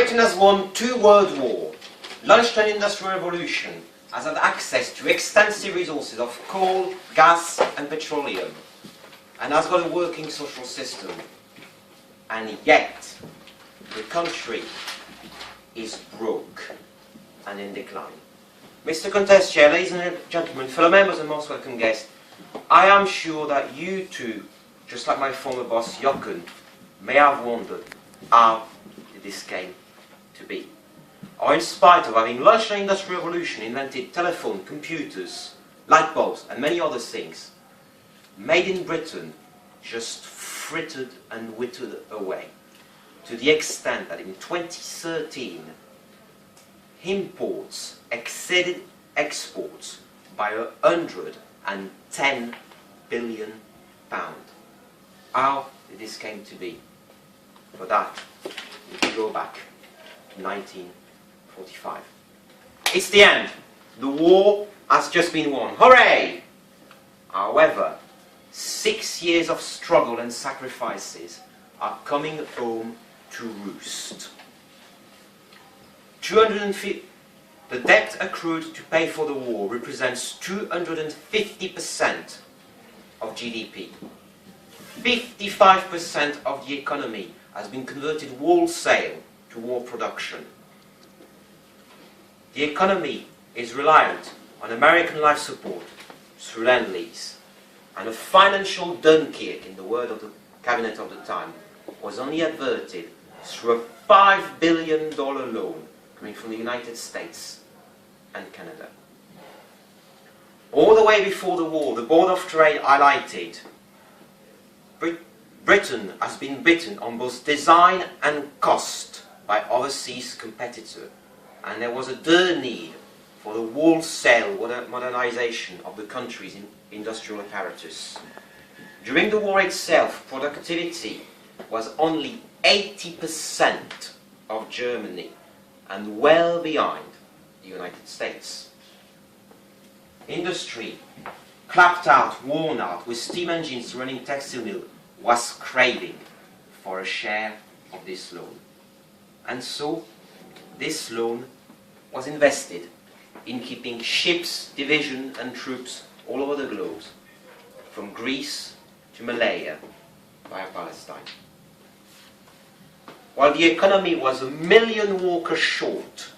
Britain has won 2 world wars, launched an industrial revolution, has had access to extensive resources of coal, gas and petroleum, and has got a working social system. And yet, the country is broke and in decline. Mr. Contest Chair, ladies and gentlemen, fellow members and most welcome guests, I am sure that you too, just like my former boss Jochen, may have wondered how this came to be. Or in spite of having launched an industrial revolution, invented telephone, computers, light bulbs and many other things, made in Britain just frittered and withered away, to the extent that in 2013 imports exceeded exports by 110 billion pounds. How did this came to be? For that, we can go back to 1945. It's the end. The war has just been won. Hooray! However, 6 years of struggle and sacrifices are coming home to roost. The debt accrued to pay for the war represents 250% of GDP. 55% of the economy has been converted wholesale to war production. The economy is reliant on American life support through Lend-Lease, and a financial Dunkirk, in the word of the cabinet of the time, was only averted through a $5 billion loan coming from the United States and Canada. All the way before the war, the Board of Trade highlighted Britain has been beaten on both design and cost by overseas competitors, and there was a dire need for the wholesale modernization of the country's industrial apparatus. During the war itself, productivity was only 80% of Germany and well behind the United States. Industry, clapped out, worn out, with steam engines running textile mill, was craving for a share of this loan. And so, this loan was invested in keeping ships, division and troops all over the globe, from Greece to Malaya via Palestine. While the economy was 1 million workers short,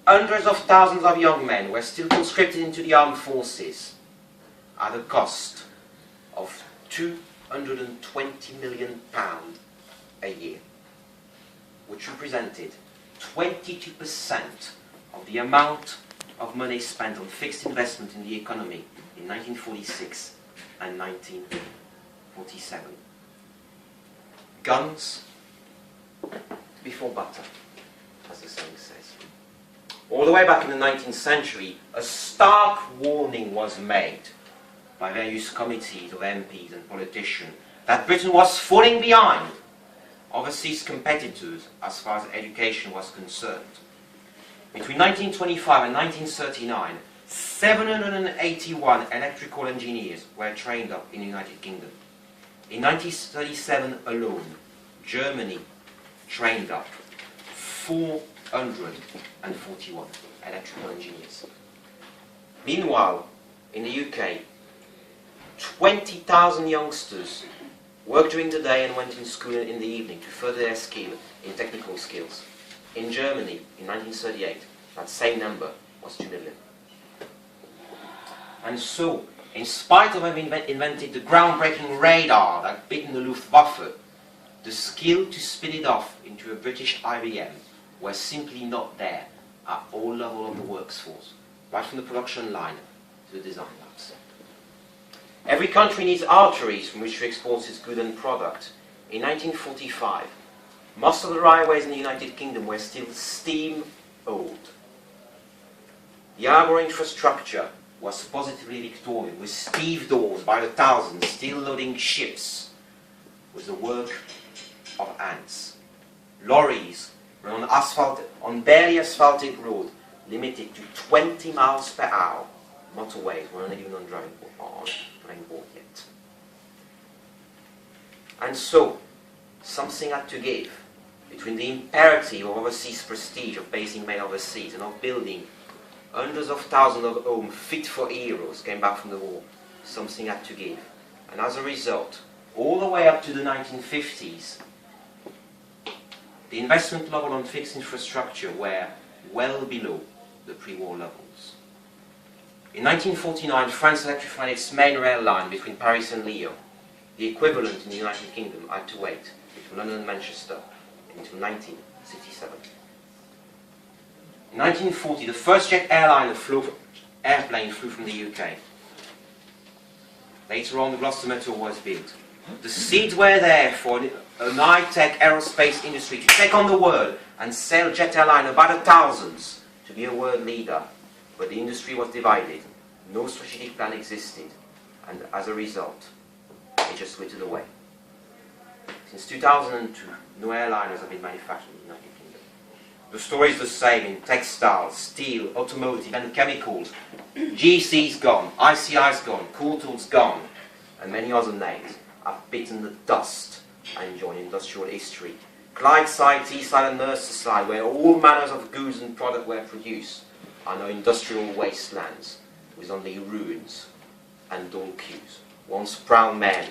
hundreds of thousands of young men were still conscripted into the armed forces at a cost of £220 million a year, which represented 22% of the amount of money spent on fixed investment in the economy in 1946 and 1947. Guns before butter, as the saying says. All the way back in the 19th century, a stark warning was made by various committees of MPs and politicians that Britain was falling behind overseas competitors as far as education was concerned. Between 1925 and 1939, 781 electrical engineers were trained up in the United Kingdom. In 1937 alone, Germany trained up 441 electrical engineers. Meanwhile, in the UK, 20,000 youngsters worked during the day and went in school in the evening to further their skill in technical skills. In Germany, in 1938, that same number was 2 million. And so, in spite of having invented the groundbreaking radar that beaten the Luftwaffe, the skill to spin it off into a British IBM was simply not there at all levels of the workforce, right from the production line to the design labs. Every country needs arteries from which to export its good and product. In 1945, most of the railways in the United Kingdom were still steam-old. The harbour infrastructure was positively Victorian, with stevedores by the thousands, still loading ships with the work of ants. Lorries run on barely asphalted road, limited to 20 miles per hour. Motorways were not even on driving board yet. And so, something had to give. between the imperative of overseas prestige, of basing made overseas, and of building hundreds of thousands of homes fit for heroes came back from the war, something had to give. And as a result, all the way up to the 1950s, the investment level on fixed infrastructure were well below the pre-war levels. In 1949, France electrified its main rail line between Paris and Lyon. The equivalent in the United Kingdom had to wait between London and Manchester until 1967. In 1940, the first jet airplane flew from the UK. Later on, the Gloucester Metro was built. The seeds were there for an high-tech aerospace industry to take on the world and sell jet airline by the thousands to be a world leader. But the industry was divided. No strategic plan existed. And as a result, it just withered away. Since 2002, no airliners have been manufactured in the United Kingdom. The story is the same in textiles, steel, automotive and chemicals. GC's gone, ICI's gone, Cool Tools gone, and many other names have bitten the dust and enjoyed industrial history. Clydeside, Teesside and Merseyside, where all manners of goods and products were produced, are now industrial wastelands with only ruins and dull queues. Once proud men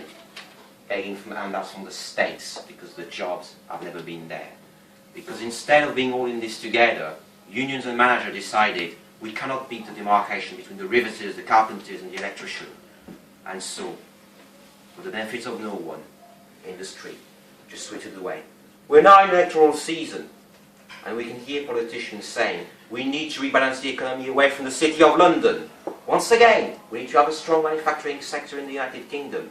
begging for handouts from the States because the jobs have never been there. Because instead of being all in this together, unions and managers decided we cannot beat the demarcation between the riveters, the carpenters and the electricians. And so, for the benefit of no one, industry just withered away. We're now in electoral season, and we can hear politicians saying we need to rebalance the economy away from the City of London. Once again, we need to have a strong manufacturing sector in the United Kingdom.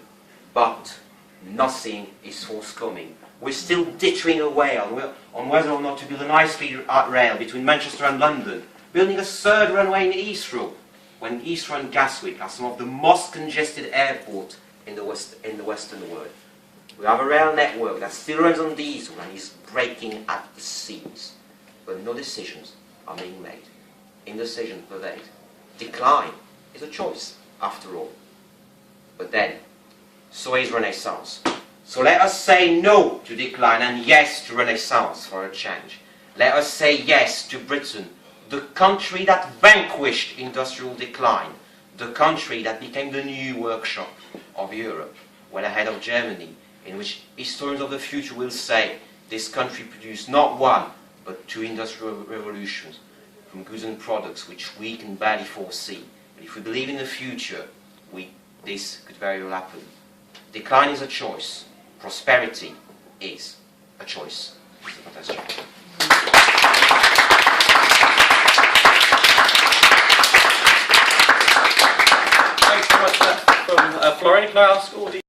But nothing is forthcoming. We're still ditching away on whether or not to build an high-speed rail between Manchester and London, building a third runway in Heathrow, when Heathrow and Gatwick are some of the most congested airports in the Western world. We have a rail network that still runs on diesel and is breaking at the seams, but no decisions are being made. Indecision pervade. Decline is a choice, after all. But then, so is Renaissance. So let us say no to decline and yes to Renaissance for a change. Let us say yes to Britain, the country that vanquished industrial decline, the country that became the new workshop of Europe, well ahead of Germany, in which historians of the future will say this country produced not one, but two industrial revolutions from goods and products which we can barely foresee. But if we believe in the future, this could very well happen. Decline is a choice. Prosperity is a choice. Fantastic. Thanks so much for that from Florian. Can I ask all the